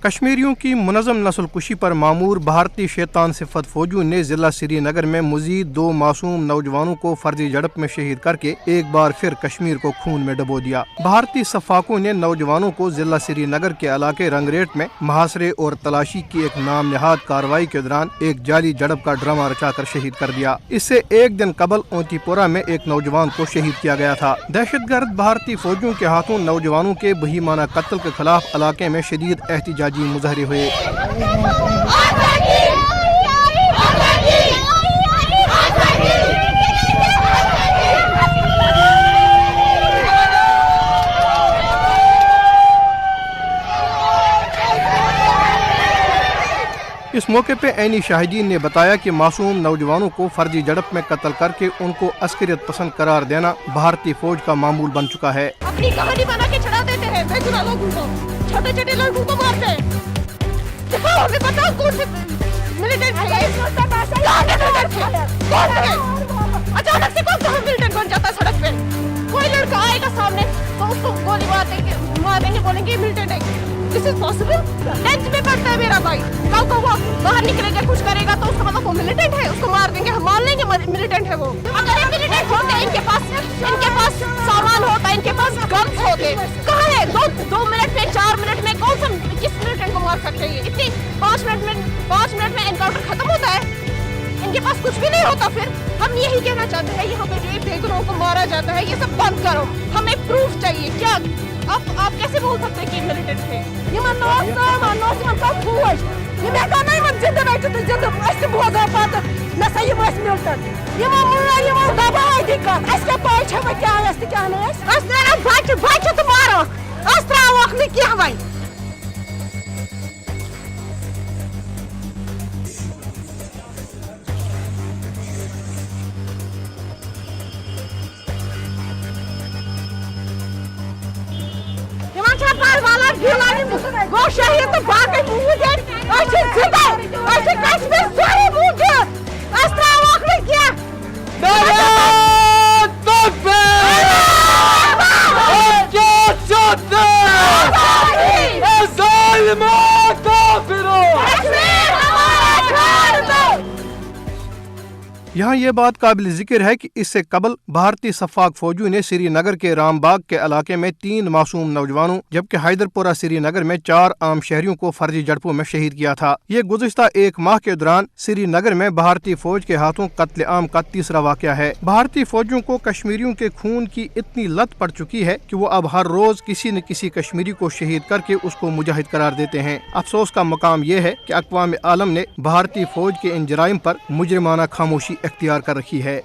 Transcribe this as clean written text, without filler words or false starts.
کشمیریوں کی منظم نسل کشی پر معمور بھارتی شیطان صفت فوجیوں نے ضلع سری نگر میں مزید 2 معصوم نوجوانوں کو فرضی جھڑپ میں شہید کر کے ایک بار پھر کشمیر کو خون میں ڈبو دیا۔ بھارتی صفاقوں نے نوجوانوں کو ضلع سری نگر کے علاقے رنگریٹ میں محاصرے اور تلاشی کی ایک نام نہاد کارروائی کے دوران ایک جعلی جھڑپ کا ڈرامہ رچا کر شہید کر دیا۔ اس سے ایک دن قبل اونتی پورہ میں ایک نوجوان کو شہید کیا گیا تھا۔ دہشت گرد بھارتی فوجیوں کے ہاتھوں نوجوانوں کے بہیمانہ قتل کے خلاف علاقے میں شدید احتجاجی مظاہرے ہوئے۔ اس موقع پہ عینی شاہدین نے بتایا کہ معصوم نوجوانوں کو فرضی جھڑپ میں قتل کر کے ان کو عسکریت پسند قرار دینا بھارتی فوج کا معمول بن چکا ہے۔ اپنی کہانی بنا کے چڑھا دیتے ہیں بے گناہ لوگوں کو، چھوٹے چھوٹے لڑکوں کو مارتے ہیں۔ دکھاؤ ہمیں بتاؤ کون سے ملیٹنٹ تھے، اچانک سے کون کہاں ملیٹنٹ بن جاتا ہے سڑک پہ؟ کوئی لڑکا آئے گا سامنے تو اس کو گولی مار دیں گے، بولیں گے ملیٹنٹ ہے۔ This is possible؟ 10th میں پڑھتا ہے میرا بھائی، کل کو وہ باہر نکلے گا کچھ کرے گا تو اس کا مطلب وہ ملیٹنٹ ہے، اس کو مار دیں گے، ہم مان لیں گے ملیٹنٹ ہے وہ۔ اگر یہ ملیٹنٹ ہوتے ان کے پاس سامان ہوتا، ان کے پاس گنز ہوتے، کہاں ہے 2 منٹ میں 4 منٹ میں کون سا کس ملیٹنٹ کو مار سکتے ہیں؟ اتنی 5 منٹ میں انکاؤنٹر ختم ہوتا ہے، ان کے پاس کچھ بھی نہیں ہوتا۔ پھر ہم یہی کہنا چاہتے ہیں یہاں پہ جو بے گناہوں کو مارا جاتا ہے یہ سب بند کرو، ہمیں پروف چاہیے۔ کیا آپ کیسے بول سکتے ہیں کہ ملیٹنٹ تھے؟ وہ شہید تو باقی موجود اچھے زندہ اچھے کشمیر سارے موجود اس طرح واقعی کیا یہاں یہ بات قابل ذکر ہے کہ اس سے قبل بھارتی صفاق فوجیوں نے سری نگر کے رام باغ کے علاقے میں 3 معصوم نوجوانوں جبکہ حیدر پورہ سری نگر میں 4 عام شہریوں کو فرضی جھڑپوں میں شہید کیا تھا۔ یہ گزشتہ 1 ماہ کے دوران سری نگر میں بھارتی فوج کے ہاتھوں قتل عام کا تیسرا واقعہ ہے۔ بھارتی فوجیوں کو کشمیریوں کے خون کی اتنی لت پڑ چکی ہے کہ وہ اب ہر روز کسی نہ کسی کشمیری کو شہید کر کے اس کو مجاہد قرار دیتے ہیں۔ افسوس کا مقام یہ ہے کہ اقوام عالم نے بھارتی فوج کے ان جرائم پر مجرمانہ خاموشی اختیار کر رکھی ہے۔